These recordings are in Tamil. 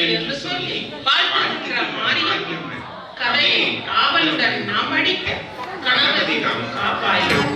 என்று சொல்லி வாழ்த்துகிற மாரியம் கதையை காவலுடன் நாம் படிக்க கணபதி நாம் காப்பாயும்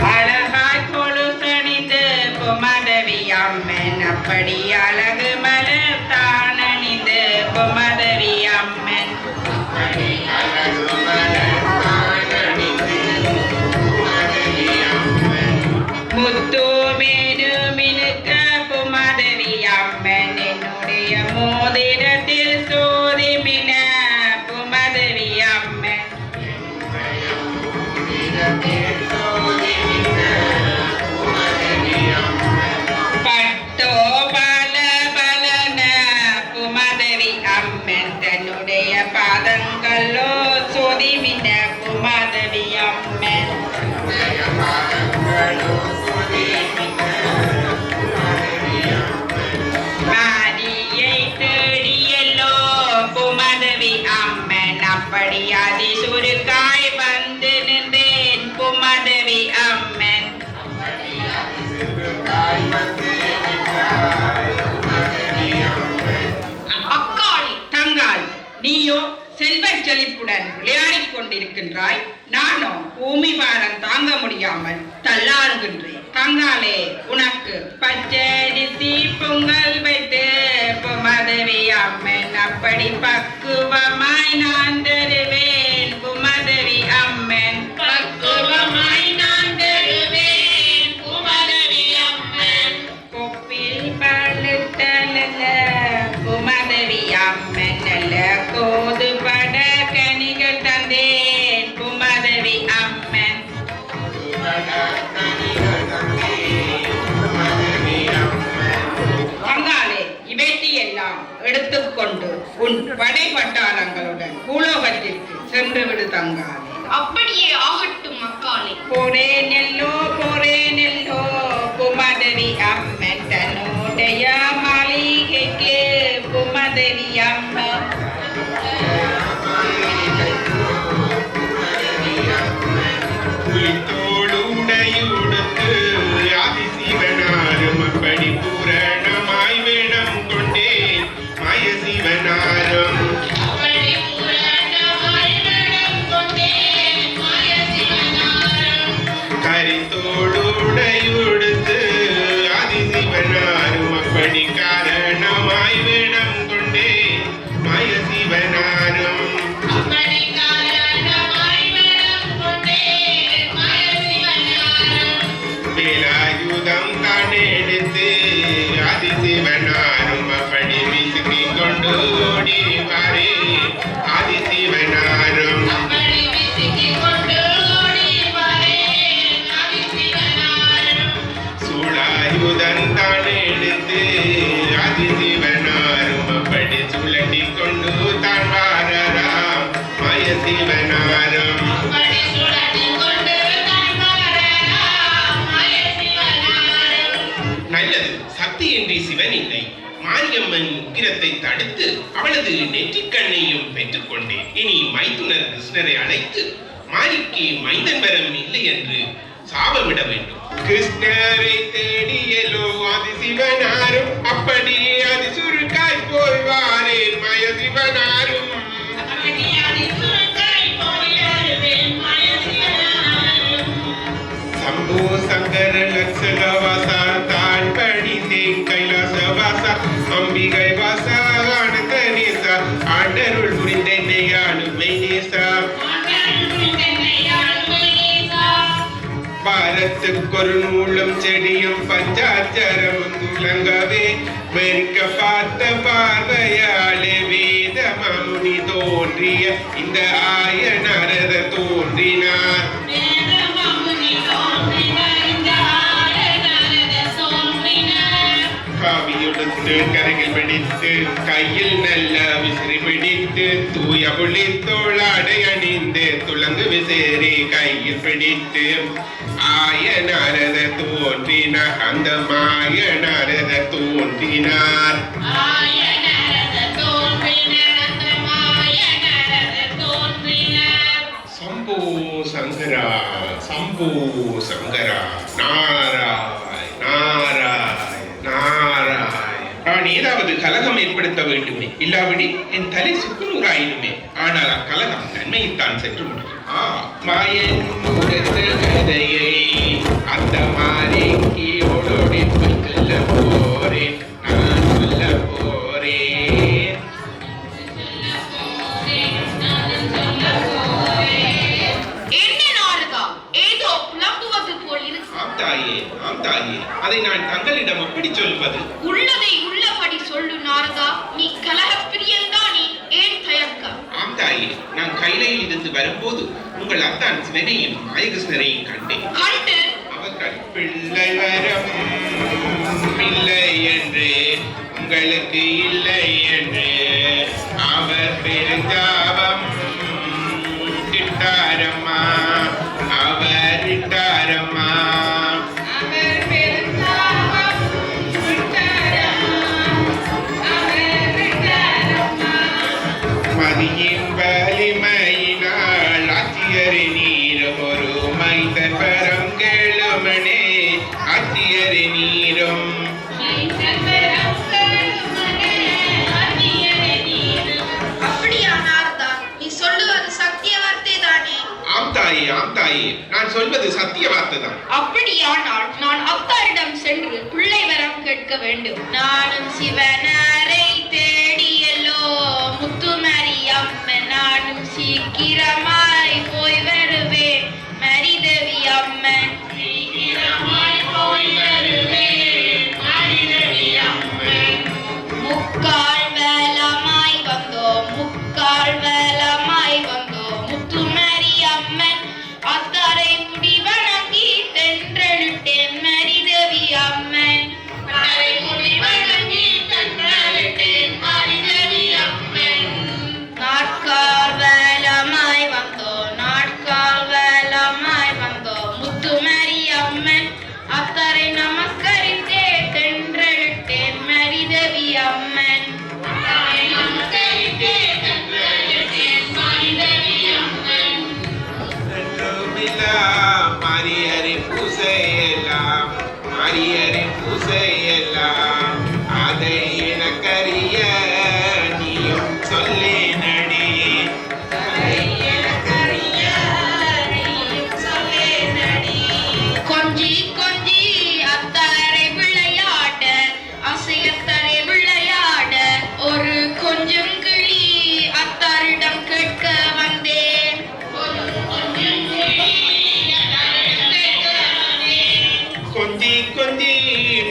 அழகாய் கொலுசணிந்து பொமதவியம்மன் அப்படி அழகு மலர் தானணிந்து பொமதவியம்மன் முத்து மேடு மினுக்க பொமதவியம்மன் என்னுடைய மோதிரத்தில் சோதி மின பொமதவியம்மன் பட்டோ பல பலன புமதவி அம்மன் தன்னுடைய பாதங்களோ சொதிமின புமதவி அம்மன் மாரியை தேடியல்லோ புமதவி அம்மன் அப்படி அதி சுருக்காய் வந்து நின்றேன் செல்வச் செழிப்புடன் விளையாடிக் கொண்டிருக்கின்றாய். நானோ பூமி பாரம் தாங்க முடியாமல் தள்ளாடுகின்றேன். கங்காலே, உனக்கு பச்சரிசி பொங்கல் வைத்து பூமாதேவி அம்மன் அப்படி பக்குவமாய் நான் தருவேன். பூமாதேவி அம்மன் பக்குவமாய் நான் தருவேன். பூமாதேவி அம்மன் கொப்பில் பழுத்தல்ல பூமாதேவி அம்மன் நல்ல கோதுபட கனிகள் தந்தேன். பூமாதேவி அம்மன் கங்காலே, இவற்றையெல்லாம் எடுத்துக்கொண்டு உன் படை பட்டாளங்களுடன் பூலோகத்திற்கு சென்று விடு தங்காலே. அப்படியே ஆகட்டும் மக்காலே. போரே நெல்லோ பூமாதேவி அம்மன் தன்னுடைய மாளிகைக்கு. பூமாதேவி அம்மன் புலித்தோடு உடையுடுத்து ஆதிசிவனாரும் அப்படி பூரணமாய் வேடம் கொண்டேன். மாய சிவனாரும் கரித்தோடு உடையுடுத்து ஆதிசிவனாரும் அப்படி காரணமாய் வேடம் கொண்டேன். மாய சிவனாரும் வேலாயுதம் தானெடுத்து ஆதிசிவனாரும் அப்படி விசுக்கிக் கொண்டு ஓடி வாரே. ஆதிசிவனாரும் சூளாயுதம் தானெடுத்து ஆதிசிவனாரும் அப்படி சுழட்டிக் கொண்டு தான் வாரராம். மாய சிவனாரும் நல்லது, சக்தியின்றி சிவன் இல்லை. மாரியம்மன் உக்கிரத்தை தடுத்து அவளது நெற்றிக்கண்ணையும் பெற்றுக் கொண்டேன். இனி மைத்துனர் கிருஷ்ணரை அழைத்து மாரிக்கு மைந்தன் வரம் இல்லை என்று சாபமிட வேண்டும். கிருஷ்ணரை தேடியலோ ஆதிசிவனாரும் அப்படியே அது சுருக்காய் போய் வாரேன். மாய சிவனாரும் சம்போ சங்கர லட்சகவாச தாழ்படி தேன் கைலாசவாச அம்பிகை வாச ஆனந்த நேச ஆண்டருள் புரிந்தென்னை ஆளுமை நேசா. பாரத்துக்கொரு நூலும் செடியும் பஞ்சாச்சரமும் துலங்கவே வெறுக்க பார்த்த பார்வையாலே வேத மாமுனி தோன்றிய இந்த ஆய நரத தோன்றினார். காவியொடுத்து கரைகள் பிடித்து கையில் நல்ல விசிறி பிடித்து தூய புளித்தோளாடை அணிந்து துளங்கு விசிறி கையில் பிடித்து ஆய நாரத தோன்றினார். அந்த மாய நாரத தோன்றினார். சம்போ சங்கரா சம்போ சங்கரா நாராய் நாராய் நாராய். நான் ஏதாவது கலகம் ஏற்படுத்த வேண்டுமே, இல்லாவிடி என் தலை சுக்குநூறாயிடுமே. ஆனால் அக்கலகம் நன்மையைத்தான் சென்று முடியும். மாயன் கதையை அந்த மாரிக்கு ஓடோடி சொல்ல போறேன். நான் சொல்ல போறேன். ஆம் தாயே, அதை நான் தங்களிடம் எப்படி சொல்வது? உள்ளதை உள்ளபடி சொல்லு நாரதா. நீ கலகப் பிரியன்தானே, ஏன் தயக்கம்? ஆம் தாயே, நான் கைலையில் இருந்து வரும்போது உங்கள் அத்தான் சிவனையும் மாயகிருஷ்ணரையும் கண்டேன். அவர்கள் பிள்ளை வரம் இல்லை என்று உங்களுக்கு இல்லை என்று அவர் பெருஞ்சாபம் இட்டாரம்மா. அவர் இட்டாரம்மா. மதியின் வலிமையினால் ஆட்சியரை நீரும் ஒரு மைந்தன் வரம் கேளுமனே. ஆட்சியரை நீரும் அப்படியா நாரதா? ஆம் தாயே, நான் சொல்வது சத்திய வார்த்தை தான். அப்படியானால் நான் அத்தாரிடம் சென்று பிள்ளை வரம் கேட்க வேண்டும். நானும் சிவனாரை தேடியல்லோ முத்துமரியம்மன், நானும் சீக்கிரமாய் போய் வருவேன் மரிதேவி அம்மன். சீக்கிரமாய் போய் வருவேன் மரிதேவி அம்மன். முக்கால் வேலமாய் வந்தோம், முக்கால் வேலமாய் வந்தோம் முத்துமரி அம்மன். அத்தாரை முடி வணங்கி தென்றலிட்டேன் மரிதேவி அம்மன். அத்தாரை முடி வணங்கி தென்றலிட்டேன் மரிதேவி அம்மன். நாட்கால் வேலமாய் வந்தோம், நாட்கால் வேலமாய் வந்தோம் முத்துமரி அம்மன். அத்தாரை நமஸ்கரித்தே தென்றலிட்டேன் மரிதேவி அம்மன். அத்தாரை நமஸ்கரித்தே தென்றலிட்டேன் மரிதேவி அம்மன். மாரியரை பூசையெல்லாம், மாரியரை பூசையெல்லாம், அதை எனக்கறிய நீயும் சொல்லே நடி. கொஞ்சி கொஞ்சி அத்தாரை விளையாட, அசையத்தாரை விளையாட, ஒரு கொஞ்சம் கிளி அத்தாரிடம் கேட்க வந்தேன். ஒரு கொஞ்சம் கிளி அத்தாரிடம் கேட்க வந்தேன். கொஞ்சி கொஞ்சி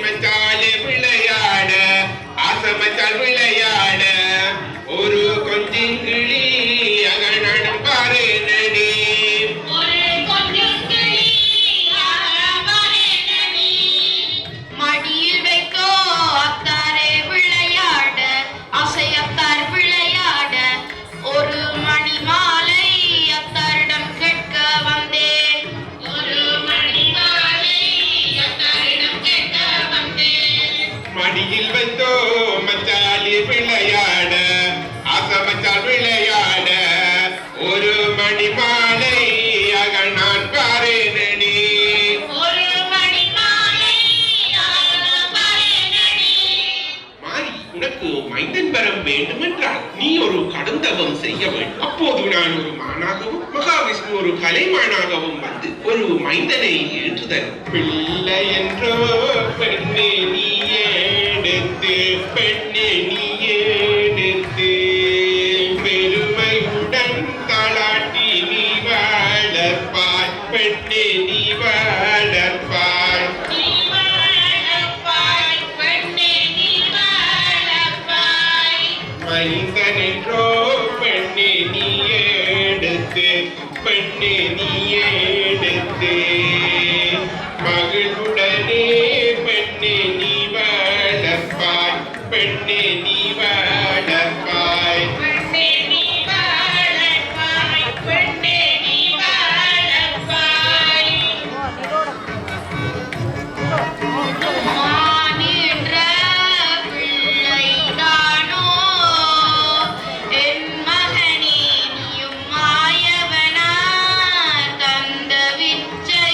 மச்சாலே விளையாட, ஆசை மச்சால் விளையாட, ஒரு கொஞ்சி கிளி அகநாடும் பாரு நடி. ஒரு கொஞ்சம் கிளி அகநாடு நடி. மடியில் வைத்தோ அத்தாரை விளையாட, அசையத்தார் விளையாட, ஒரு மணி மாலை அத்தாரிடம் கேட்க வந்தேன். ஒரு மணி மாலை அத்தாரிடம் கேட்க வந்தேன். மடியில் வைத்தோ மச்சாலே விளையாட, ஆசை மச்சால் விளையாட, ஒரு மணி மாலை அகநான் பாரு நடி. ஒரு மணி மாலை அகநாடு நடி. மாறி, உனக்கு மைந்தன் வரம் வேண்டுமென்றால் நீ ஒரு கடுந்தவம் செய்ய வேண்டும். அப்போது நான் ஒரு மானாகவும் மகாவிஷ்ணு ஒரு கலைமானாகவும் வந்து ஒரு மைந்தனை ஏற்றுதல். பிள்ளை என்றோ பெண்ணே நீ எடுத்து, பெண்ணே நீ எடுத்து, பெருமையுடன் தாளாட்டி நீ வளர்ப்பாய், பெண்ணே நீ வளர்ப்பாய். நீ வாழப்பாய் பெண்ணே நீ வாழப்பாய். மைந்தன் என்றோ பெண்ணே நீ எடுத்து, பெண்ணே நீ எடுத்து, மகளுடனே பெண்ணே நீ வளர்ப்பாய், பெண்ணே நீ வளர்ப்பாய். பெண்ணே நீ வாழப்பாய் பெண்ணே நீ வாழப்பாய். மானின்ற பிள்ளைதானோ என் மகனே, நீயும் மாயவனார் தந்த விச்சை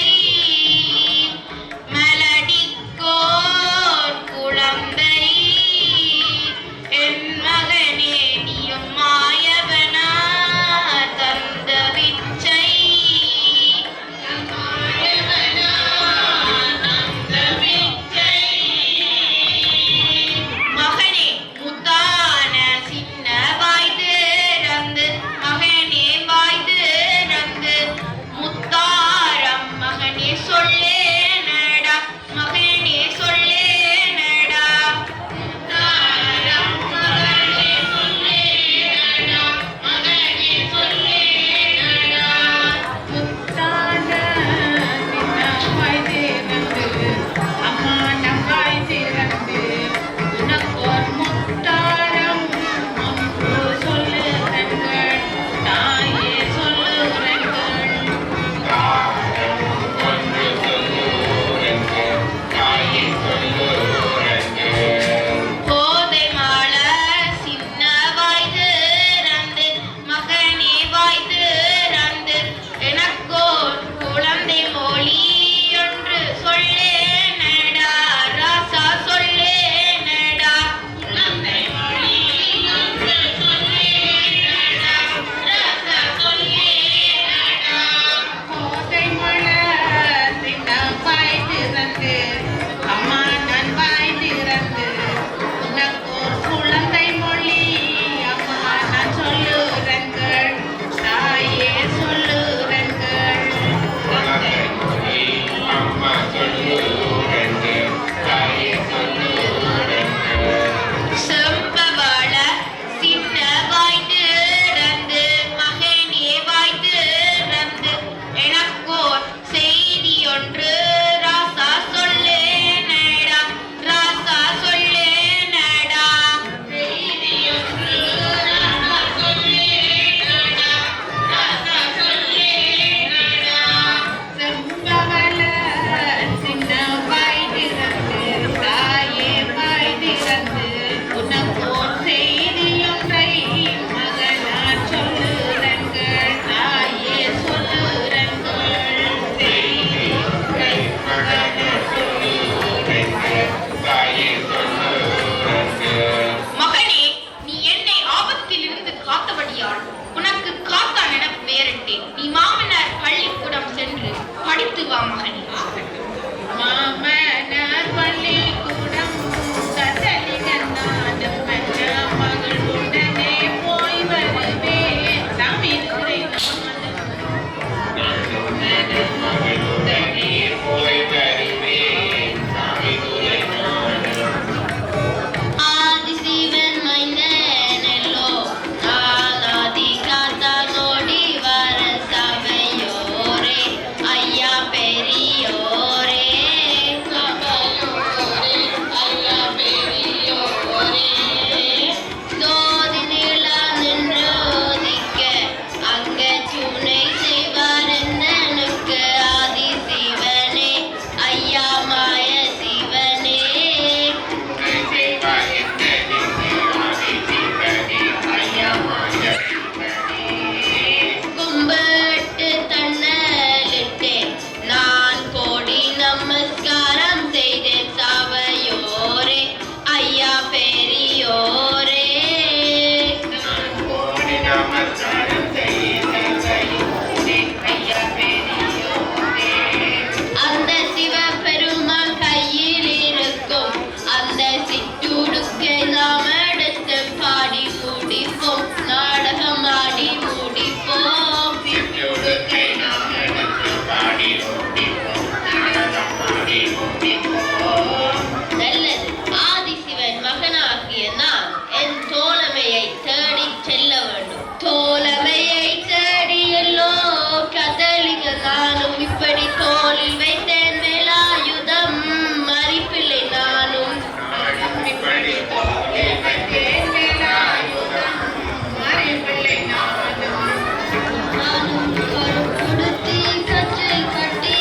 நானும் கருப்படுத்தி கச்சை கட்டி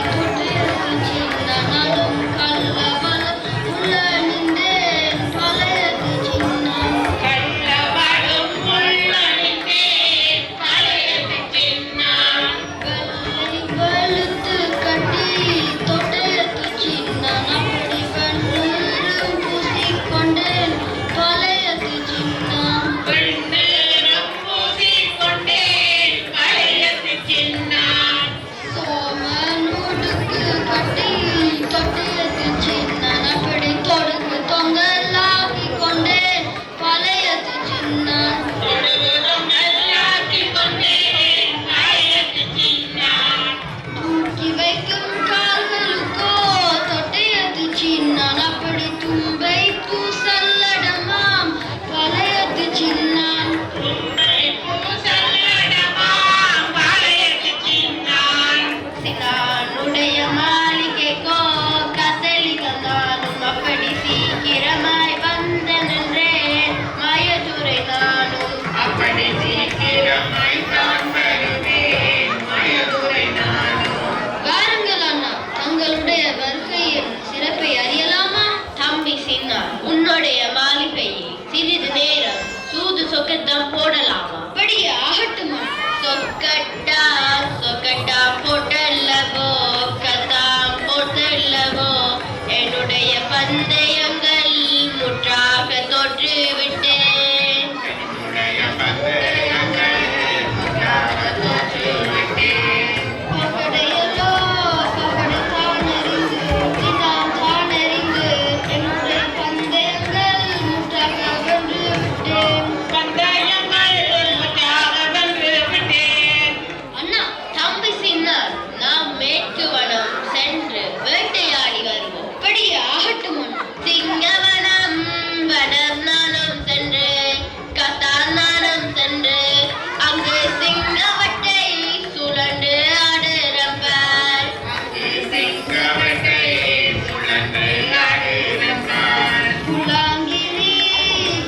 தொட்டு சின்ன நானும் கள்ளவள உள்ள நின்றேன் பழையது சின்ன கள்ளவளும் உள்ள நின்றேன் பழையது சின்ன வெள்ளை வெளுத்து கட்டி தொட்டது சின்ன அப்படி வெண்ணீரும் பூசிக்கொண்டேன் பழையது சின்ன வெண்ணீரும் பூசிக்கொண்டேன் பழையது சின்ன சோமனுடுக்கு கட்டி தொட்டது சின்ன அப்படி தொடுக்கு தொங்கலாக்கி கொண்டேன் பழையது சின்ன தொடுவதும் எல்லாக்கிக் கொண்டேன் பழையது சின்ன தூக்கி வைக்கும் கால்களுக்கோ தொட்டையது சின்ன அப்படி தும்பை பூசல்லடமாம் பழையது சின்ன உன்னை பூசல்லடமாம் பழையது சின்ன சிலானுடைய மாளிகைக்கோ கதலிகள் நானும் அப்படி சீக்கிரமாய் வந்த நின்றேன் மயதுரை நானும் அப்படி சீக்கிரமாய் தான் வருவேன் மயதுரை நானும் வாருங்கள் அண்ணா தங்களுடைய வருகையின் சிறப்பை அறியலாமா தம்பி சின்னா உன்னுடைய மாளிகையை சிறிது நேரம் சூது சொக்கத்தான் போடலாமா அப்படியே ஆகட்டுமா சொக்கட்டா சொக்கட்டா போட்டல்லவோ கதாம் போட்டல்லவோ என்னுடைய பந்தயங்கள் முற்றாக தோற்று விட்டேன் என்னுடைய பந்தயங்கள் முற்றாக தோற்று விட்டேன் பகடையலோ பகடைத்தானறிந்து திதான் தானறிந்து என்னுடைய பந்தயங்கள் முற்றாக வென்று விட்டேன் பந்தயங்கள் முற்றாக வென்று விட்டேன் அண்ணா தம்பி சின்னார் நாம் மேற்கு வனம் சென்று வேட்டையாடி வருவோம் அப்படியே ஆகட்டும் அண்ணா சிங்கவனம் வனம் நானும் சென்று கத்தான் நானும் சென்று அங்கு சிங்கவட்டை சுழன்று ஆடுறப்பார் சிங்கவட்டை சுழன்று ஆடுறப்பார் புலாங்கிரி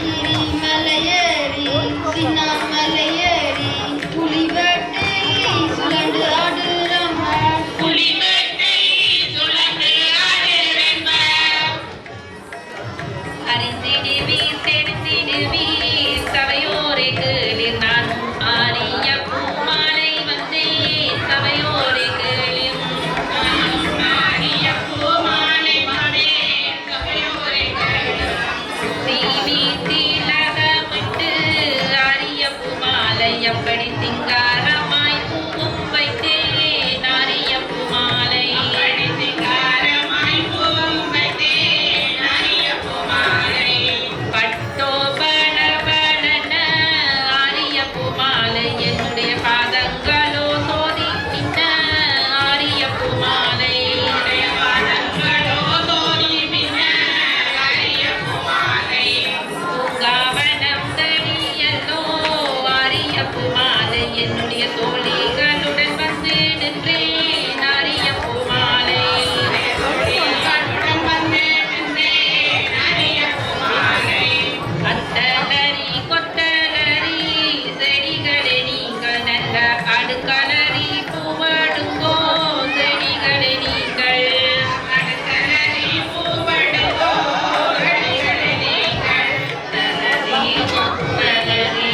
கிரி மலையேறி சின்ன மலையேறி புலி வேட்டை சுழன்று ஆடுறப்பார் புலிவேட்டை சுழன்று ஆடுறப்பார் அறிந்திடுவி தெரிந்திடுவி சபையோரை கேளிர் நான் ஆரிய பூமாலை வந்தேன் சபையோரை கேளிர் ஆரிய பூமாலை வந்தேன் சபையோரை கேளிர் தீவி தீலகமிட்டு ஆரிய பூமாலை எப்படி சிங்காரமாய் பூவும் வைத்தேன் ஆரிய பூமாலை அப்படி சிங்காரமாய் பூவும் வைத்தேன் ஆரிய பூமாலை பட்டோ பலபலன ஆரிய பூமாலை என்னுடைய பாதங்களோ சோதி மின்ன ஆரிய பூமாலை உடைய பாதங்களோ தோன்றி மின்ன ஆரிய பூமாலை பூங்காவனம் தடியல்லோ ஆரிய பூமாலை என்னுடைய தோழிகளுடன் வந்து நின்றேன் ஆரிய பூமாலை தோழிகளுடன் வந்து நின்றேன் ஆரிய பூமாலை அத்தலரி கொத்தலரி செடிகளே நீங்கள் நல்ல அடுக்கலரி பூவடுங்கோ செடிகளே நீங்கள் அடுத்தலரி பூவடுங்கோ செடிகளே நீங்கள் தலரி கொத்தலரி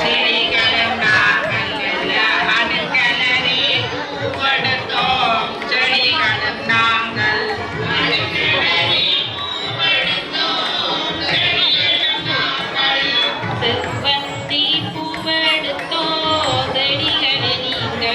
செடிகளும் நாங்கள் நல்ல அடுக்கலரி பூவடுத்தோம் செடிகளும் நாங்கள் அடுத்தலரி பூவடுங்கோ செடிகளும் நாங்கள் செவ்வந்தி பூவெடுத்தோ செடிகளே நீங்கள்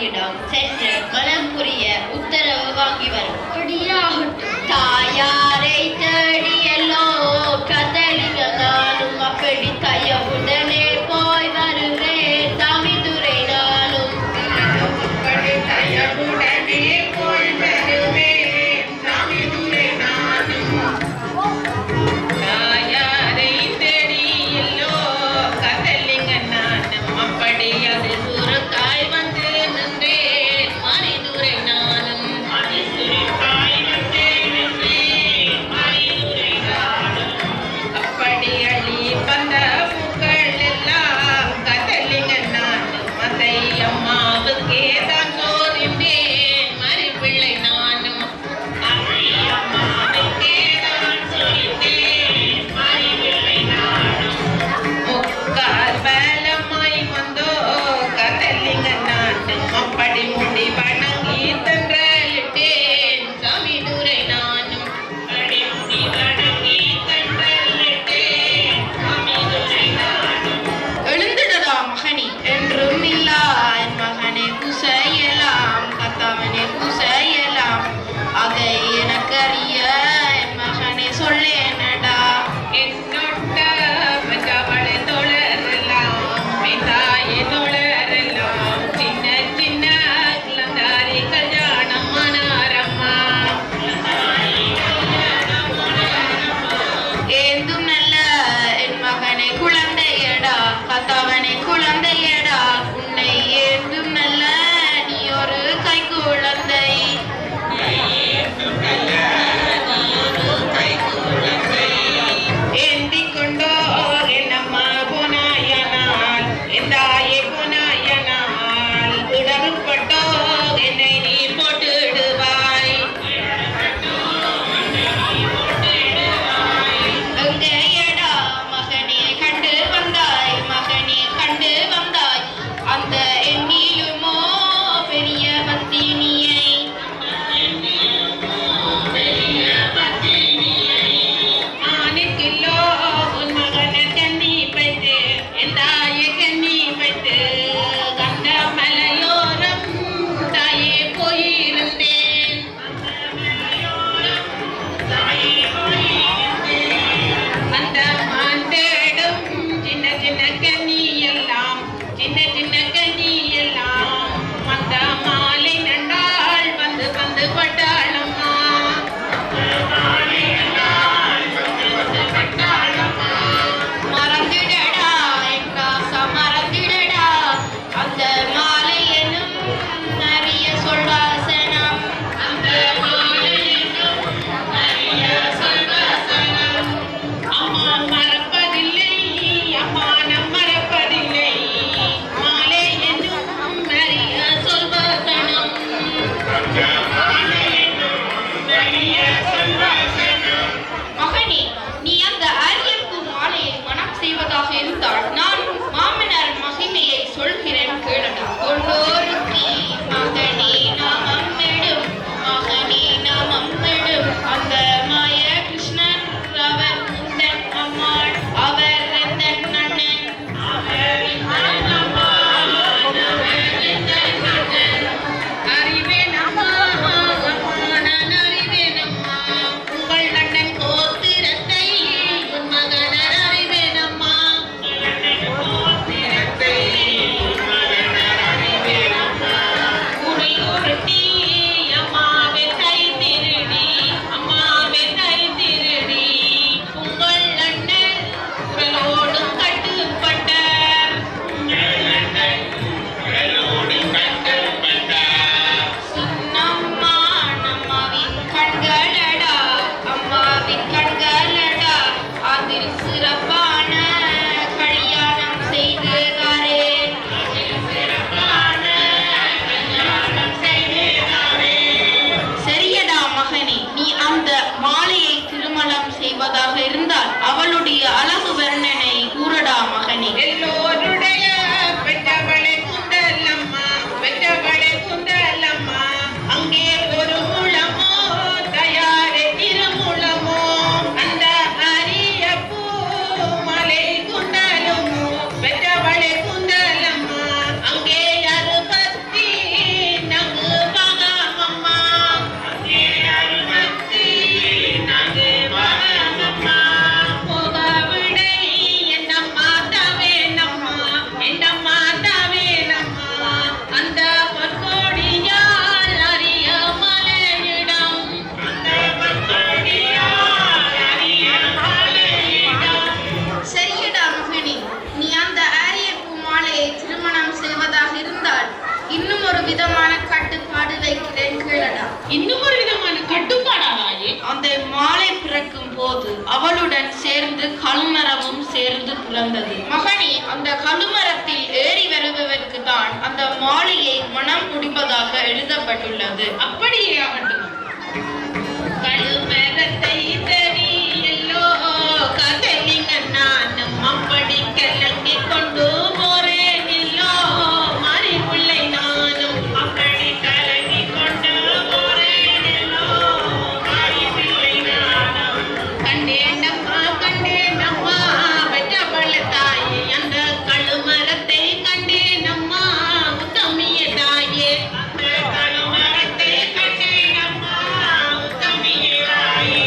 மகனிடம் சென்று மனம் புரிய உத்தரவு வாங்கி வரும். தாயாரை தேடியல்லோ கதலிங்க நானும் அப்படி தையவுடனே போய் வருவேன் தமிதுரை நானும் தையவுடனே போய் வருவேன் தமிதுரை நானும். தாயாரை தேடியல்லோ கதலிங்க நானும் அப்படி அது தூரத்தாய் வந்து நின்றேன் மணிதுரை நானும். அப்படி அள்ளி வந்த பூக்கள் எல்லாம் கதலிங்க நானும் அதை அம்மாவுக்கே தான் சோதித்தேன் மறிப்பிள்ளை நானும். அம்மாவுக்கே தான் சோதித்தேன் மறிப்பிள்ளை நானும். முக்கால் பலமாய் வந்தோ கதலிங்க நானும் அப்படி முடி வணங்கி தன்றலிட்டேன் சமிதுரை நானும். அடி முடி வணங்கி தன்றலிட்டேன் சமிதுரை நானும். எழுந்திடடா மகனி என்றும் இல்லா என் மகனை குசையலாம் கத்தவனை குசையலாம் அதை எனக்கறிய என் மகனை சொல்லேனடா. என்னொட்ட பெற்றவளை தொடரலாம், பெத்தாயை தொடரலாம், சின்ன சின்ன விதமான கட்டுப்பாடு வைக்கிறேன் கேளடா. இன்னும் ஒரு விதமான கட்டுப்பாடாயே? அந்த மாலை பிறக்கும் போது அவளுடன் சேர்ந்து கழுமரமும் சேர்ந்து பிறந்தது. மகனே, அந்த கழுமரத்தில் ஏறி வருபவருக்கு தான் அந்த மாலையை மனம் முடிப்பதாக எழுதப்பட்டுள்ளது. அப்படியே ஆகட்டும். கழுமரத்தை தெரியல்லோ கதலிங்க நானும் அப்படி கலங்கி கொண்டு போறேன் இல்லோ மாறி பிள்ளை நானும் அப்படி கலங்கி கொண்டு போறேன் இல்லோ மாறி பிள்ளை நானும் கண்டேனம்மா வெற்றபள்ள தாயே அந்த கழுமரத்தை கண்டேனம்மா உத்தமிய தாயே அந்த கழுமரத்தை கண்டேனம்மா உத்தமிய தாயே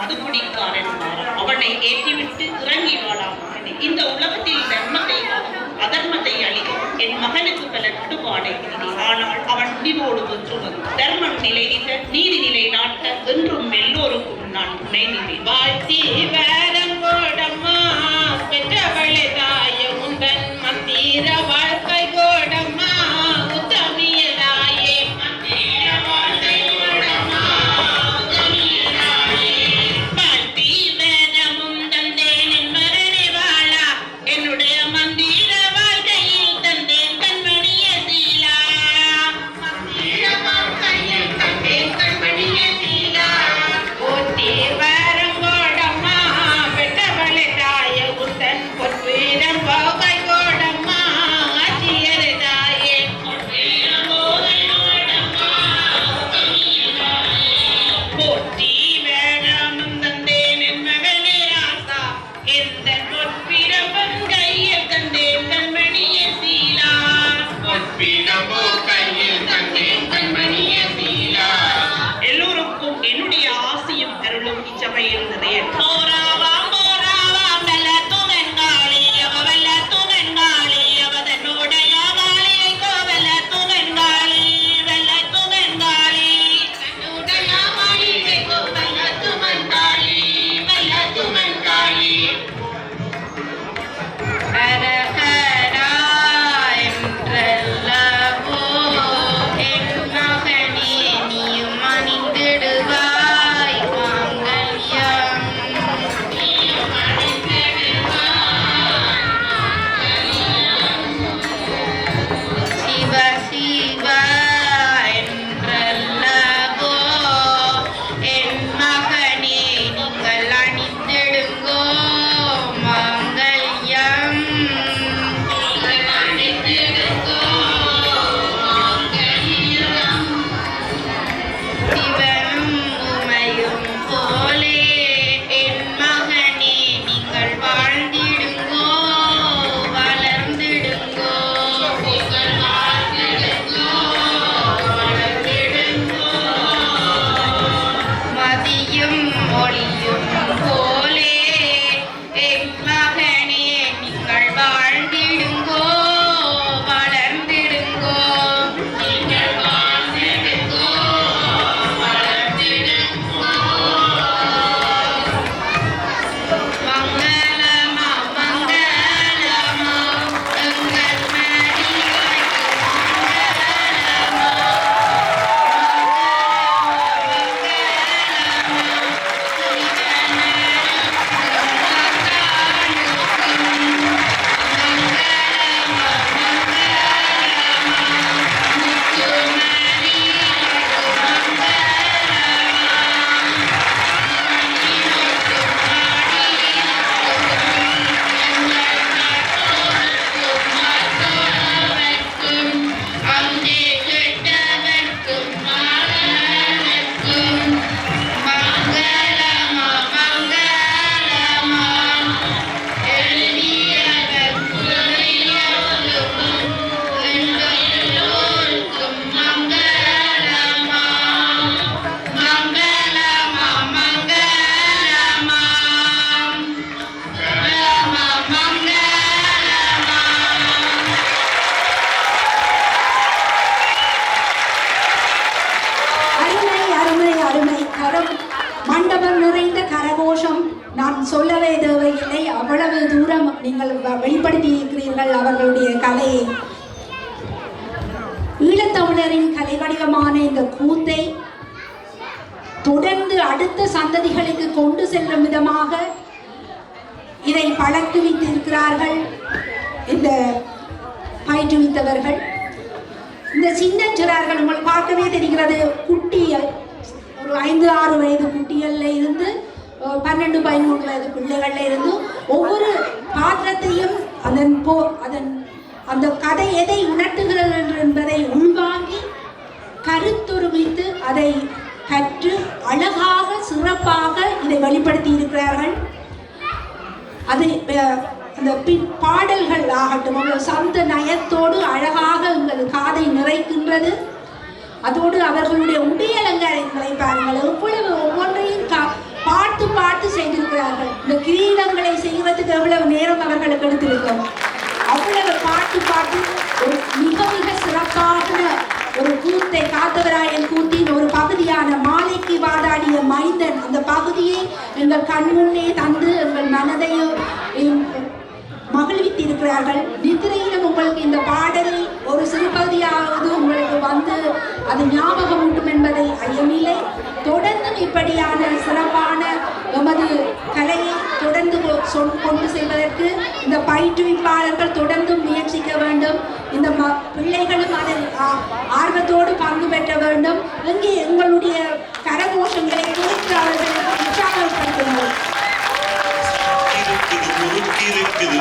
மதுக்குடிக்காரன் அவனை ஏற்றிவிட்டு இறங்கி வாழாம். இந்த உலகத்தில் தர்மத்தை அதர்மத்தை அழிக்கும் என் மகனுக்கு பல கட்டுப்பாடை விதித்தேன். ஆனால் அவன் முடிவோடு வென்றுவது தர்மம் நிலைநிற்க நீதி நிலை நாட்ட என்றும் எல்லோருக்கும் நான் துணை நின்றேன். வாழ்த்தி வேறங்கோடம்மா பெற்றவளை தாய உந்தன் மந்திர வாழ்க்கை கோடம்மா உத்தமிய தாயே மந்திர வாழ்க்கை கோடம்மா உத்தமிய தாயே வாழ்த்தி வேதமும் தந்தேன் என் மரணி வாழா என்னுடைய மந்திர வாழ்க்கையில் தந்தேன் கண்மணிய சீலா மந்திர வாழ்க்கையில் தந்தேன் கண்மணிய சீலா போற்றி வரங்கோடம்மா பெற்றவளை தாய உந்தன் பொற்பீரம் போகை கோடம்மா ஆட்சியர் தாயே பொற்பீரம் போகை கோடம்மா போற்றி வேடமும் தந்தேன் என் மகனே ராசா எந்த பொற்பிரமும் கையில் தந்தேன் கண்மணிய சீலா பொற்பினமோ கையில் தந்தேன் கண்மணிய சீலா. எல்லோருக்கும் என்னுடைய ஆசையும் அருளும் இச்சபையில் நிறைய போராவாம் போராவாம் வெல்ல துணங்காளி அவ வெல்ல துணங்காளி அவ தன்னுடைய வாளியை கோவெல்ல துணங்காளி வெல்ல துணங்காளி தன்னுடைய வாளியை கோவெல்ல துணங்காளி வெல்ல துணங்காளி அரகரா என்றல்லவோ என் மகனே நீயும் அணிந்திடுவாய் மாங்கல்யம் நீயும் சிவ சிவ என்றல்லவோ என் மகனே நீங்கள் அணிந்திடுங்கோ மாங்கல்யம் நீங்கள் அணிந்திடுங்கோ மாங்கல்யம் சிவனும் உமையும் போலே என் மகனே நீங்கள் வாழ்ந்திடுங்கோ வளர்ந்திடுங்கோ நீங்கள் வாழ்ந்திடுங்கோ வளர்ந்திடுங்கோ மதியும் ஒளியும் போலே என் மகனே நீங்கள் வாழ்ந்திடுங்கோ வளர்ந்திடுங்கோ நீங்கள் வாழ்ந்திடுங்கோ வளர்ந்திடுங்கோ மங்களமா மங்களமா எங்கள் மடிவாய்க்கு மங்களமா அங்கே கெட்டவர்க்கும் மாணவர்க்கும் மங்களமா மங்களமா எளியவர்க்கும் எளியோருக்கும் எல்லோருக்கும் மங்களமா மங்களமா மங்களமா மங்களமா அருமை அருமை அருமை கரம் மண்டபம் நிறைந்த கரகோஷம். நான் சொல்லவே தேவையில்லை, அவ்வளவு தூரம் நீங்கள் வெளிப்படுத்தி இருக்கிறீர்கள் அவர்களுடைய கலையை. ஈழத்தமிழரின் கலை வடிவமான இந்த கூத்தை தொடர்ந்து அடுத்த சந்ததிகளுக்கு கொண்டு செல்லும் விதமாக இதை பழக்குவித்திருக்கிறார்கள் இந்த பயிற்றுவித்தவர்கள். இந்த சின்னஞ்சிறார்கள் உங்கள் பார்க்கவே தெரிகிறது, குட்டிகள் ஒரு 5-6 வயது குட்டிகள்ல இருந்து 12-13 வயது பிள்ளைகள்ல இருந்து ஒவ்வொரு பாத்திரத்தையும் அதன் அந்த கதை எதை உணர்த்துகிறது என்பதை உள்வாங்கி கருத்துருவித்து அதை கற்று அழகாக சிறப்பாக இதை வெளிப்படுத்தி இருக்கிறார்கள். அது அந்த பாடல்கள் ஆகட்டும் சந்த நயத்தோடு அழகாக உங்கள் காதை நிறைக்கின்றது. அதோடு அவர்களுடைய உடை அலங்காரங்களை பாருங்கள், எவ்வளவு ஒவ்வொன்றையும் பாட்டு கிரீடங்களை செய்வதற்கு எவ்வளவு நேரம் அவர்களுக்கு எடுத்திருக்கும். அவ்வளவு பாட்டு ஒரு மிக மிக சிறப்பான ஒரு கூத்தை காத்தவராயன் கூத்தின் ஒரு பகுதியான மாலைக்கு வாதாடிய மைந்தன் அந்த பகுதியை எங்கள் கண்முன்னே தந்து எங்கள் மனதையும் மகிழ்வித்திருக்கிறார்கள். நித்திரையிலும் உங்களுக்கு இந்த பாடலை ஒரு சிறு பகுதியாவது உங்களுக்கு வந்து அது ஞாபகம் ஊட்டும் என்பதை ஐயமில்லை. தொடர்ந்தும் இப்படியான சிறப்பான எமது கலையை தொடர்ந்து கொண்டு செல்வதற்கு இந்த பயிற்றுவிப்பாளர்கள் தொடர்ந்து முயற்சிக்க வேண்டும். இந்த பிள்ளைகளும் அதில் ஆர்வத்தோடு பங்கு பெற்ற வேண்டும். இங்கே எங்களுடைய கரகோஷங்களை குறித்து அவர்களை உற்சாகப்படுத்துங்கள். இருக்குது